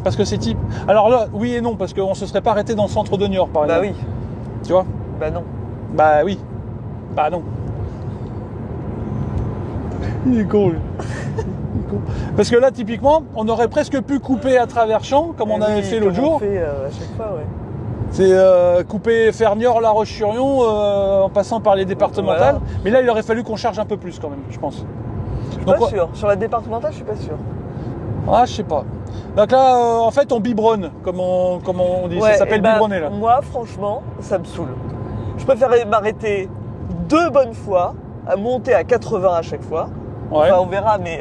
Parce que c'est type... Alors là, oui et non, parce qu'on se serait pas arrêté dans le centre de Niort, par exemple. Bah oui. Tu vois? Bah non. Bah oui. Bah non. Il est con, lui. Parce que là, typiquement, on aurait presque pu couper à travers champ, comme on avait fait l'autre jour. On fait à chaque fois, ouais. C'est couper, faire Niort, La Roche-sur-Yon en passant par les départementales. Voilà. Mais là, il aurait fallu qu'on charge un peu plus quand même, je pense. Je suis pas sûr. Sur la départementale, je suis pas sûr. Ah, je sais pas. Donc là, en fait, on biberonne, comme on dit. Ouais, ça s'appelle biberonner, là. Moi, franchement, ça me saoule. Je préférerais m'arrêter 2 bonnes fois, à monter à 80 à chaque fois. Ouais. Enfin, on verra, mais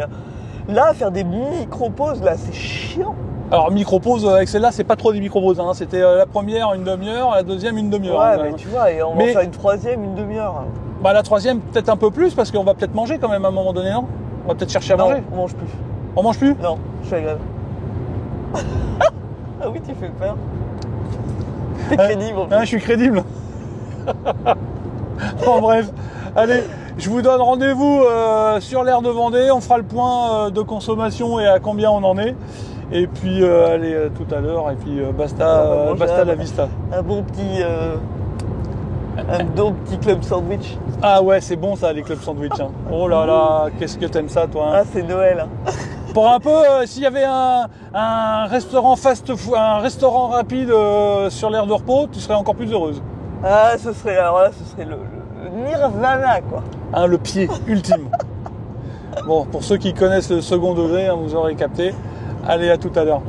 là, faire des micro-pauses, là, c'est chiant. Alors, micro-pause, avec celle-là, c'est pas trop des micro-pauses. Hein. C'était la première, une demi-heure, la deuxième, une demi-heure. Ouais, mais tu vois, et on va faire une troisième, une demi-heure. Bah, la troisième, peut-être un peu plus, parce qu'on va peut-être manger quand même à un moment donné, non? On va peut-être chercher à manger. On mange plus. On mange plus? Non, je suis à grève. Ah oui, tu fais peur. T'es crédible. En plus. Je suis crédible. Bon, bref. Allez, je vous donne rendez-vous sur l'aire de Vendée. On fera le point de consommation et à combien on en est. Et puis, allez, tout à l'heure. Et puis, basta la vista. Un bon petit club sandwich. Ah ouais, c'est bon ça, les clubs sandwich. Hein. Oh là là, qu'est-ce que t'aimes ça, toi. Hein. Ah, c'est Noël. Pour un peu, s'il y avait un restaurant fast-food, un restaurant rapide sur l'aire de repos, tu serais encore plus heureuse. Ah, ce serait le nirvana, quoi. Hein, le pied ultime. Bon, pour ceux qui connaissent le second degré, hein, vous aurez capté. Allez, à tout à l'heure.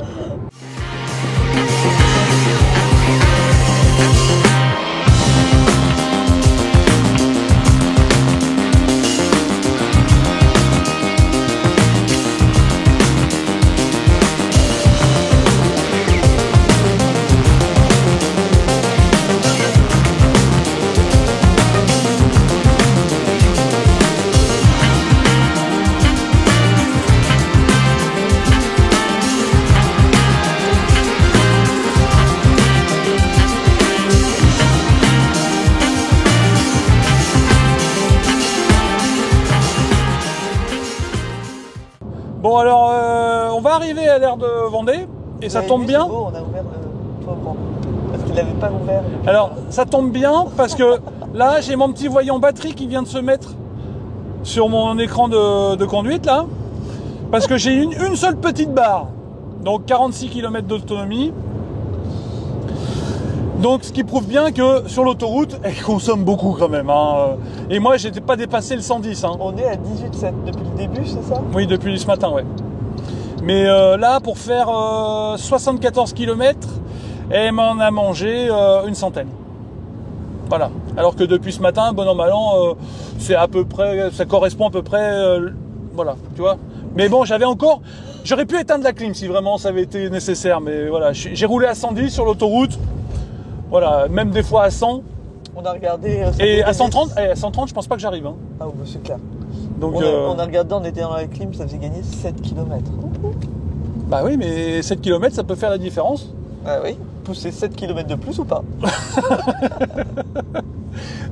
Bon alors, on va arriver à l'aire de Vendée, et ça tombe bien. C'est beau, on a ouvert le toit grand, parce qu'il n'avait pas ouvert. Alors, ça tombe bien, parce que là, j'ai mon petit voyant batterie qui vient de se mettre sur mon écran de conduite, là. Parce que j'ai une seule petite barre, donc 46 km d'autonomie. Donc, ce qui prouve bien que sur l'autoroute, elle consomme beaucoup quand même. Hein. Et moi, j'étais pas dépassé le 110. Hein. On est à 18,7 depuis le début, c'est ça? Oui, depuis ce matin, ouais. Mais là, pour faire 74 km, elle m'en a mangé une centaine. Voilà. Alors que depuis ce matin, bon an, mal an, c'est à peu près, ça correspond à peu près, voilà, tu vois. Mais bon, j'aurais pu éteindre la clim si vraiment ça avait été nécessaire. Mais voilà, j'ai roulé à 110 sur l'autoroute. Voilà, même des fois à 100. On a regardé. Et à 130, je pense pas que j'arrive. Hein. Ah, bah, c'est clair. Donc, on a regardé, on était dans la clim, ça faisait gagner 7 km. Bah oui, mais 7 km, ça peut faire la différence. Ah oui, pousser 7 km de plus ou pas?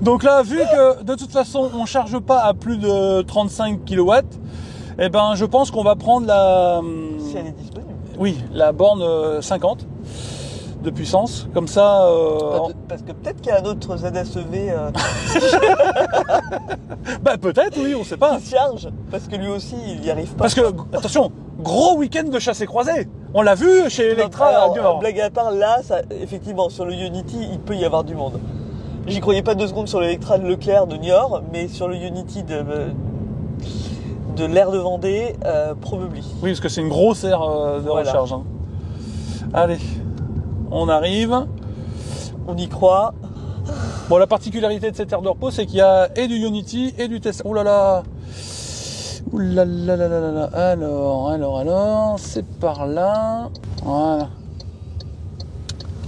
Donc là, vu que de toute façon, on charge pas à plus de 35 kW, eh ben, je pense qu'on va prendre la... Si elle est disponible. Oui, la borne 50 de puissance. Comme ça... Parce que peut-être qu'il y a un autre ZSEV bah peut-être, oui, on sait pas. qui charge, parce que lui aussi, il n'y arrive pas. Parce que, attention, gros week-end de chasse et croisée. On l'a vu chez Electra. Alors, blague à part, là, ça, effectivement, sur le Unity, il peut y avoir du monde. J'y croyais pas 2 secondes sur l'Electra de Leclerc de Niort, mais sur le Unity de l'aire de Vendée, probably. Oui, parce que c'est une grosse aire de recharge. Hein. Allez, on arrive. On y croit. Bon, la particularité de cette aire de repos, c'est qu'il y a et du Unity et du Tesla. Ouh là là. Ouh là là là là là là. Alors, c'est par là. Voilà.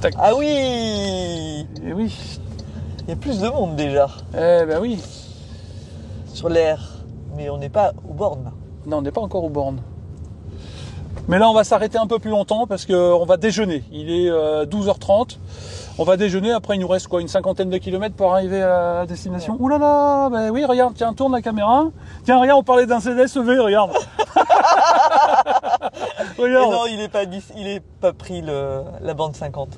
Tac. Ah oui. Et oui. Il y a plus de monde déjà. Eh ben oui. Sur l'air. Mais on n'est pas aux bornes. Non, on n'est pas encore aux bornes. Mais là, on va s'arrêter un peu plus longtemps parce qu'on va déjeuner. Il est 12h30. On va déjeuner. Après, il nous reste quoi, une cinquantaine de kilomètres pour arriver à la destination. Ouais. Ouh là là, ben oui, regarde, tiens, tourne la caméra. Tiens, regarde, on parlait d'un ZSEV, regarde. Regarde. Et non, il est pas pris la bande 50.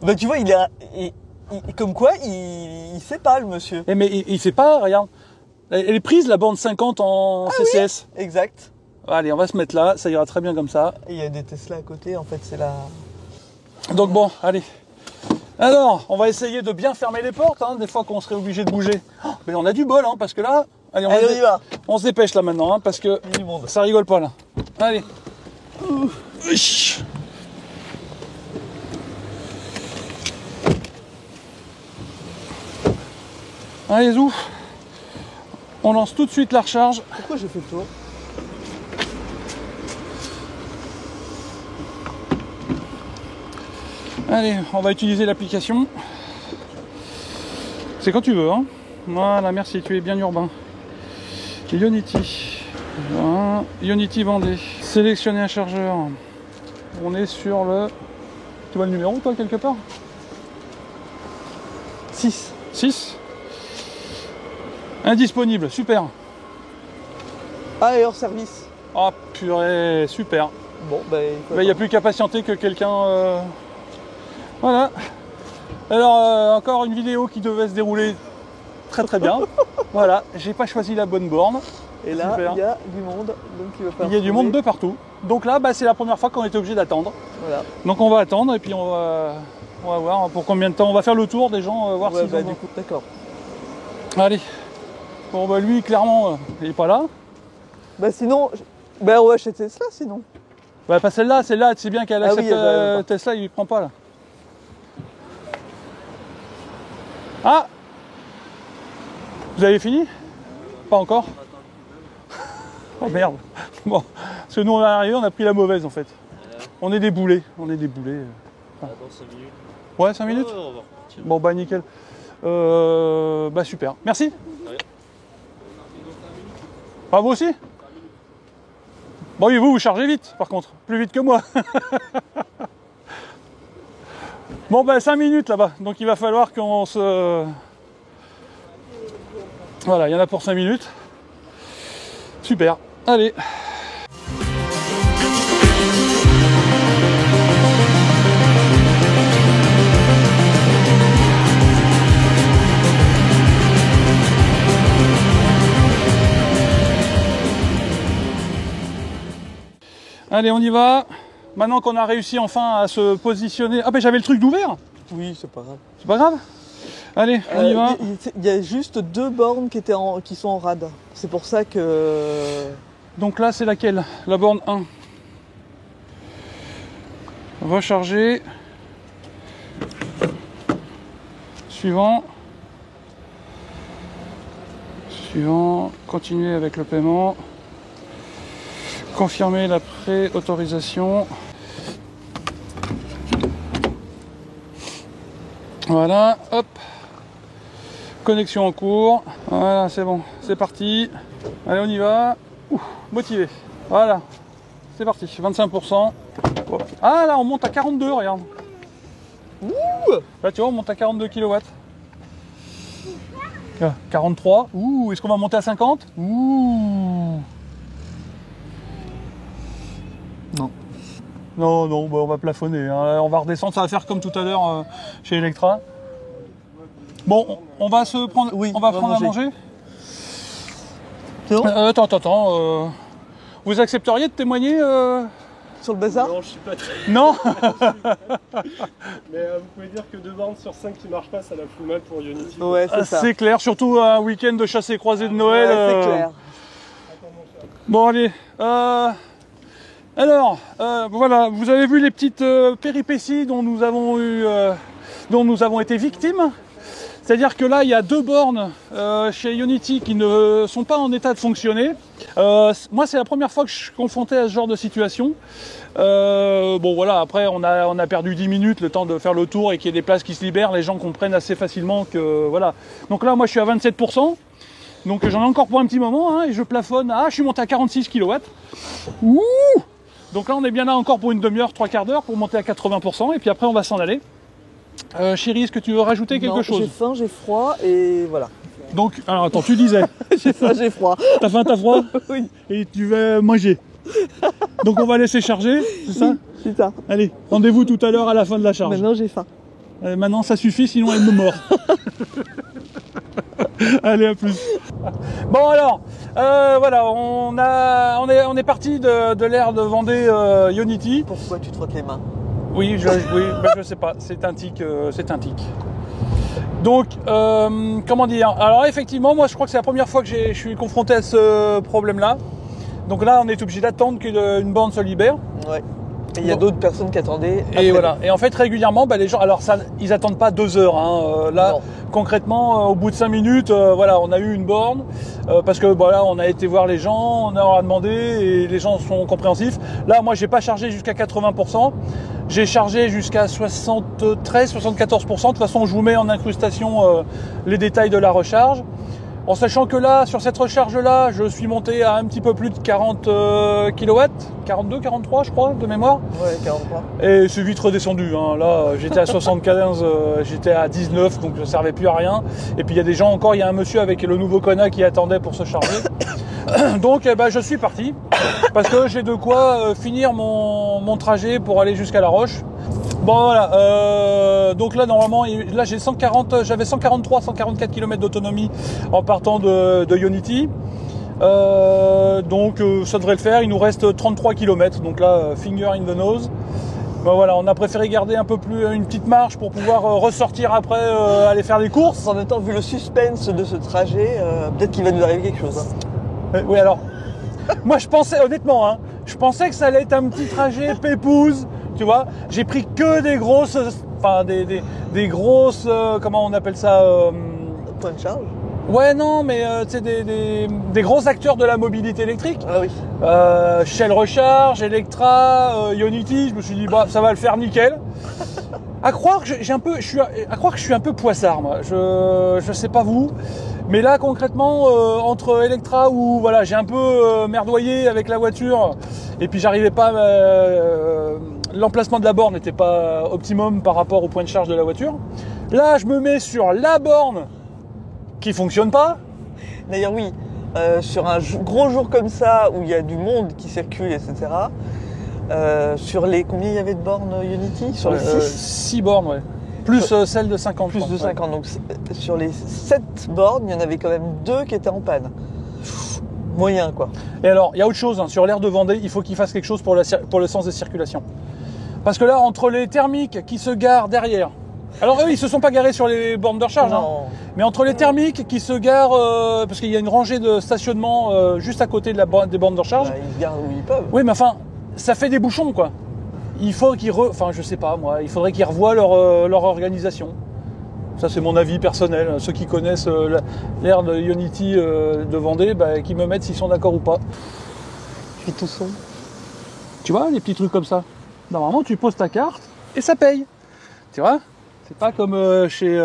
Bah tu vois, comme quoi, il sait pas le monsieur. Eh mais il sait pas, regarde. Elle est prise la bande 50 en CCS. Oui, exact. Allez, on va se mettre là, ça ira très bien comme ça. Et il y a des Tesla à côté, en fait, c'est la... Donc bon, allez. Alors, on va essayer de bien fermer les portes, hein, des fois qu'on serait obligé de bouger. Oh, mais on a du bol, hein, parce que là... Allez, on y va. On se dépêche là maintenant, hein, parce que il y a du monde. Ça rigole pas là. Allez. Allez, zou. On lance tout de suite la recharge. Pourquoi j'ai fait le tour? Allez, on va utiliser l'application. C'est quand tu veux, hein. Voilà, merci, tu es bien urbain. Unity. Voilà. Unity Vendée. Sélectionner un chargeur. On est sur le... Tu vois le numéro, toi, quelque part? 6. 6. Indisponible, super. Ah, et hors service. Ah, purée, super. Bon, bah... Il n'y a plus qu'à patienter que quelqu'un... Voilà. Alors, encore une vidéo qui devait se dérouler très très bien. Voilà, j'ai pas choisi la bonne borne. Et là, il y a du monde. Donc il y a du monde de partout. Donc là, bah, c'est la première fois qu'on était obligé d'attendre. Voilà. Donc on va attendre et puis on va voir pour combien de temps. On va faire le tour des gens, voir ouais, s'ils bah, ont... du coup, d'accord. Allez. Bon, bah lui, clairement, il est pas là. Bah sinon, bah on va acheter Tesla sinon. Bah pas celle-là, c'est bien qu'elle Ah oui, accepte Tesla, il prend pas là. Ah! Vous avez fini? Pas encore? Oh merde. Bon, parce que nous on est arrivé, on a pris la mauvaise en fait. On est des boulets, Dans 5 minutes. Ouais, 5 minutes? On va repartir. Bon bah nickel. Bah super. Merci. Ouais. Ah vous aussi? Bon oui, vous chargez vite par contre, plus vite que moi. Bon bah 5 minutes là-bas, donc il va falloir qu'on se... Voilà, il y en a pour 5 minutes. Super, allez. Allez, on y va. Maintenant qu'on a réussi enfin à se positionner... Ah ben j'avais le truc d'ouvert. Oui, c'est pas grave. C'est pas grave. Allez, on y va. Il y a juste 2 bornes qui sont en rade. C'est pour ça que... Donc là, c'est laquelle? La borne 1. Recharger. Suivant. Suivant. Continuer avec le paiement. Confirmer la pré-autorisation. Voilà, hop. Connexion en cours. Voilà, c'est bon, c'est parti. Allez, on y va. Ouh, motivé. Voilà, c'est parti, 25%. Oh. Ah là, on monte à 42, regarde. Ouh, là, tu vois, on monte à 42 kW. 43. Ouh, est-ce qu'on va monter à 50? Ouh. non. Non, non, bah on va plafonner. Hein. On va redescendre, ça va faire comme tout à l'heure chez Electra. Bon, on va se prendre, Oui, on va prendre à manger. C'est bon Attends. Vous accepteriez de témoigner Sur le bazar? Non, je suis pas très. Non. Mais vous pouvez dire que 2 bornes sur 5 qui marchent pas, ça la fout mal pour Unity. Ouais, c'est ça. C'est clair, surtout un week-end de chasse et croisée de Noël. Ouais, c'est clair. Bon, allez. Alors, voilà, vous avez vu les petites péripéties dont nous avons été victimes. C'est-à-dire que là, il y a 2 bornes chez Unity qui ne sont pas en état de fonctionner. Moi, c'est la première fois que je suis confronté à ce genre de situation. Bon, voilà, après, on a perdu 10 minutes, le temps de faire le tour et qu'il y ait des places qui se libèrent. Les gens comprennent assez facilement que, voilà. Donc là, moi, je suis à 27%. Donc j'en ai encore pour un petit moment, hein, et je plafonne. Ah, je suis monté à 46 kW. Ouh! Donc là, on est bien là encore pour une demi-heure, 3/4 d'heure pour monter à 80%. Et puis après, on va s'en aller. Chérie, est-ce que tu veux rajouter quelque chose? J'ai faim, j'ai froid et voilà. Donc, alors attends, tu disais. J'ai faim, j'ai froid. T'as faim, t'as froid? Oui, Et tu vas manger. Donc on va laisser charger, c'est ça? c'est ça. Allez, rendez-vous tout à l'heure à la fin de la charge. Maintenant, j'ai faim. Maintenant, ça suffit, sinon elle me mord. Allez, à plus. Bon alors, voilà, on est parti de l'ère de Vendée Unity. Pourquoi tu te frottes les mains? Oui, je sais pas, c'est un tic. Donc, comment dire? Alors effectivement, moi je crois que c'est la première fois que je suis confronté à ce problème-là. Donc là, on est obligé d'attendre qu'une borne se libère. Ouais. Et il y a d'autres personnes qui attendaient. Et voilà. Et en fait, régulièrement, les gens, alors ça, ils attendent pas 2 heures. Hein. Là, non. Concrètement, au bout de 5 minutes, voilà, on a eu une borne parce que voilà, on a été voir les gens, on leur a demandé et les gens sont compréhensifs. Là, moi, j'ai pas chargé jusqu'à 80%. J'ai chargé jusqu'à 73-74%. De toute façon, je vous mets en incrustation les détails de la recharge. En sachant que là, sur cette recharge-là, je suis monté à un petit peu plus de 40 kW, 42, 43 je crois, de mémoire. Ouais, 43. Et c'est vite redescendu. Hein. Là, j'étais à 75, j'étais à 19, donc je ne servais plus à rien. Et puis il y a des gens encore, il y a un monsieur avec le nouveau Kona qui attendait pour se charger. Donc je suis parti, parce que j'ai de quoi finir mon trajet pour aller jusqu'à La Roche. Bon voilà, donc là normalement, là j'avais 143, 144 km d'autonomie en partant de Unity. Donc ça devrait le faire, il nous reste 33 km, donc là finger in the nose. Ben voilà, on a préféré garder un peu plus une petite marge pour pouvoir ressortir après, aller faire des courses. En même temps, vu le suspense de ce trajet, peut-être qu'il va nous arriver quelque chose. Hein. Oui alors, Moi, je pensais, honnêtement, hein, je pensais que ça allait être un petit trajet pépouze, tu vois. J'ai pris que des grosses, enfin, des grosses, comment on appelle ça Point de charge. Ouais, non, mais tu sais, des gros acteurs de la mobilité électrique. Ah oui. Shell Recharge, Electra, Ionity, je me suis dit, bah, ça va le faire nickel. À croire que je suis un peu poissard, moi. Je sais pas vous, mais là concrètement, entre Electra où voilà, j'ai un peu merdoyé avec la voiture, et puis j'arrivais pas, l'emplacement de la borne n'était pas optimum par rapport au point de charge de la voiture. Là, je me mets sur la borne qui fonctionne pas. D'ailleurs, oui, sur un gros jour comme ça, où il y a du monde qui circule, etc., sur les... Combien il y avait de bornes Ionity? Sur les 6 6 bornes, ouais. Plus celle de 50. Plus de 50. Donc, sur les 7 bornes, il y en avait quand même 2 qui étaient en panne. Moyen, quoi. Et alors, il y a autre chose, hein, sur l'aire de Vendée, il faut qu'il fasse quelque chose pour le sens de circulation. Parce que là, entre les thermiques qui se garent derrière, alors eux, ils se sont pas garés sur les bornes de recharge, hein, mais entre les thermiques qui se garent, parce qu'il y a une rangée de stationnement juste à côté de des bornes de recharge. Bah, ils se garent où ils peuvent. Oui, mais enfin, ça fait des bouchons, quoi. Il faut qu'ils enfin, je sais pas, moi, il faudrait qu'ils revoient leur organisation. Ça, c'est mon avis personnel. Ceux qui connaissent l'aire de Ionity de Vendée, bah, qui me mettent s'ils sont d'accord ou pas. Je suis tout son. Tu vois, les petits trucs comme ça. Normalement, tu poses ta carte et ça paye. Tu vois? C'est pas comme chez...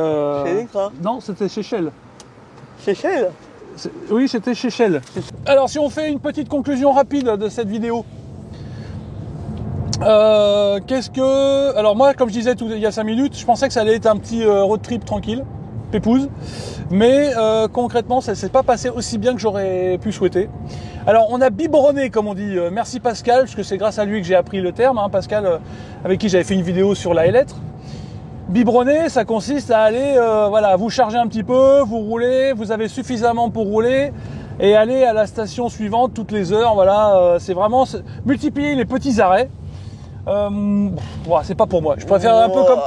Chez Electra. Non, c'était chez Shell. Chez Shell. Oui, c'était chez Shell. Alors, si on fait une petite conclusion rapide de cette vidéo. Alors moi, comme je disais il y a 5 minutes, je pensais que ça allait être un petit road trip tranquille, pépouze. Mais concrètement, ça ne s'est pas passé aussi bien que j'aurais pu souhaiter. Alors, on a biberonné, comme on dit. Merci Pascal, parce que c'est grâce à lui que j'ai appris le terme. Hein, Pascal, avec qui j'avais fait une vidéo sur la lettre. Biberonner, ça consiste à aller, voilà, vous charger un petit peu, vous roulez, vous avez suffisamment pour rouler et aller à la station suivante toutes les heures. Voilà, c'est vraiment multiplier les petits arrêts. C'est pas pour moi. Je préfère un peu comme,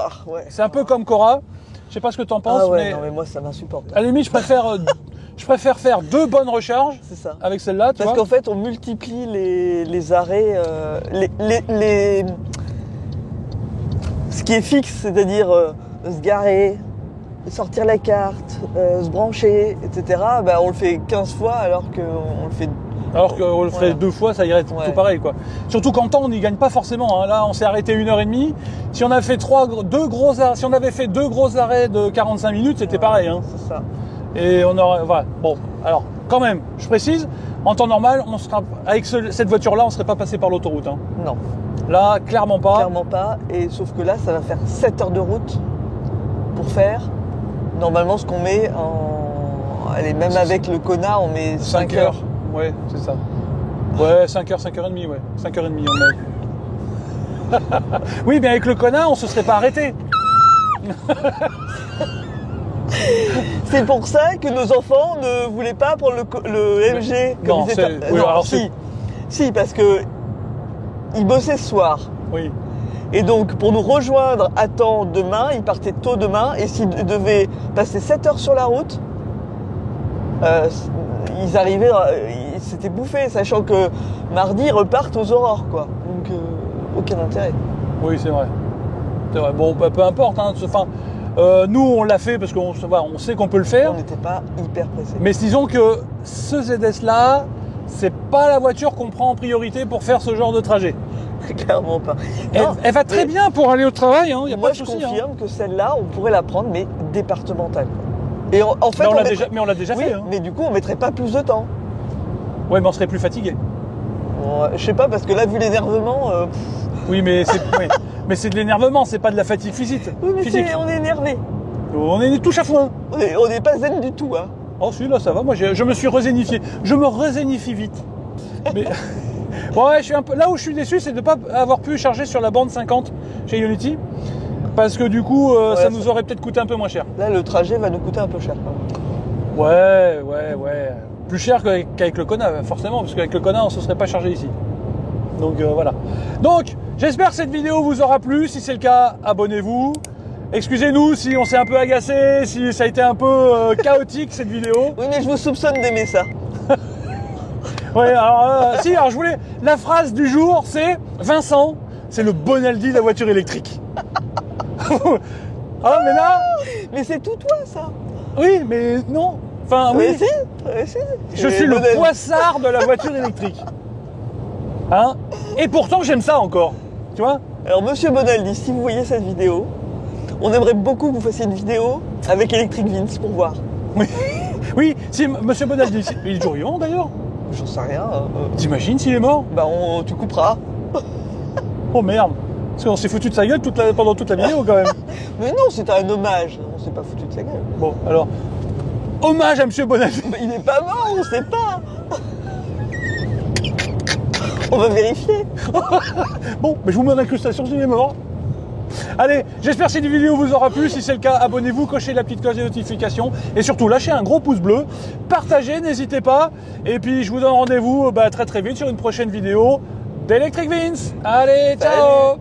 c'est un peu comme Cora. Je sais pas ce que t'en penses, ah ouais, non, mais moi ça m'insupporte. À la limite, je préfère faire 2 bonnes recharges. C'est ça. Avec celle-là, tu vois. Parce qu'en fait, on multiplie les arrêts, ce qui est fixe, c'est-à-dire se garer, sortir la carte, se brancher, etc. Bah, on le fait 15 fois alors qu'on le fait. Alors qu'on le ferait 2 fois, ça irait tout pareil, quoi. Surtout qu'en temps, on n'y gagne pas forcément. Hein. Là, on s'est arrêté 1h30. Si on avait fait 2 gros arrêts de 45 minutes, c'était pareil. Hein. C'est ça. Et on aurait, voilà. Bon, alors, quand même, je précise, en temps normal, avec cette voiture-là, on ne serait pas passé par l'autoroute. Hein. Non. Là, clairement pas. Clairement pas. Et sauf que là, ça va faire 7 heures de route pour faire. Normalement, ce qu'on met en... Allez, même avec le Kona, on met 5 heures. Ouais, c'est ça. Ouais, 5h, 5h30, ouais. 5h30, on met. Oui, mais avec le Kona, on se serait pas arrêté. C'est pour ça que nos enfants ne voulaient pas prendre le MG. Comme non, oui, non, alors si, parce que ils bossaient ce soir. Oui. Et donc, pour nous rejoindre à temps demain, ils partaient tôt demain, et s'ils devaient passer 7 heures sur la route, ils arrivaient, ils s'étaient bouffés, sachant que mardi, ils repartent aux aurores, quoi. Donc, aucun intérêt. Oui, c'est vrai. C'est vrai. Bon, peu importe. Hein. Enfin, nous, on l'a fait parce qu'on sait qu'on peut le faire. On n'était pas hyper pressés. Mais disons que ce ZS-là, c'est pas la voiture qu'on prend en priorité pour faire ce genre de trajet. Clairement pas. Elle va très bien pour aller au travail, hein, y a moi, pas de souci. Je confirme que celle-là, on pourrait la prendre, mais départementale. Et en fait, mais on l'a déjà fait. Hein. Mais du coup, on mettrait pas plus de temps. Ouais, mais on serait plus fatigué. Bon, je sais pas, parce que là, vu l'énervement... Oui, mais c'est de l'énervement, c'est pas de la fatigue physique. Oui, mais on est énervé. On est tout chafouin. On n'est pas zen du tout, hein. Oh si, là ça va, moi je me suis rezénifié. Je me rezénifie vite. Mais ouais, je suis un peu... Là où je suis déçu, c'est de ne pas avoir pu charger sur la borne 50 chez Ionity. Parce que du coup, ça nous aurait peut-être coûté un peu moins cher. Là, le trajet va nous coûter un peu cher. Ouais. Plus cher qu'avec le Kona, forcément, parce qu'avec le Kona, on ne se serait pas chargé ici. Donc voilà. Donc, j'espère que cette vidéo vous aura plu. Si c'est le cas, abonnez-vous. Excusez-nous si on s'est un peu agacé, si ça a été un peu chaotique cette vidéo. Oui, mais je vous soupçonne d'aimer ça. Ouais, alors je voulais... La phrase du jour, c'est Vincent, c'est le Bonaldi de la voiture électrique. Ah, mais là... Mais c'est tout toi, ça. Oui, mais non. Enfin, oui. Mais si, Je suis le poissard de la voiture électrique. Hein? Et pourtant, j'aime ça encore. Tu vois? Alors, monsieur Bonaldi, si vous voyez cette vidéo, on aimerait beaucoup que vous fassiez une vidéo avec Electric Vince pour voir. Oui, oui, si monsieur Bonaldi, il est toujours vivant d'ailleurs. J'en sais rien. T'imagines s'il est mort? Bah, tu couperas. Oh merde. Parce qu'on s'est foutu de sa gueule pendant toute la vidéo quand même. Mais non, c'était un hommage. On s'est pas foutu de sa gueule. Bon, alors, hommage à monsieur Bonaldi. Mais il est pas mort, on sait pas. On va vérifier. Bon, mais je vous mets en incrustation s'il est mort. Allez, j'espère que cette vidéo vous aura plu. Si c'est le cas, abonnez-vous, cochez la petite cloche de notification et surtout lâchez un gros pouce bleu. Partagez, n'hésitez pas. Et puis je vous donne rendez-vous très très vite sur une prochaine vidéo d'Electric Vince. Allez, ciao. Salut.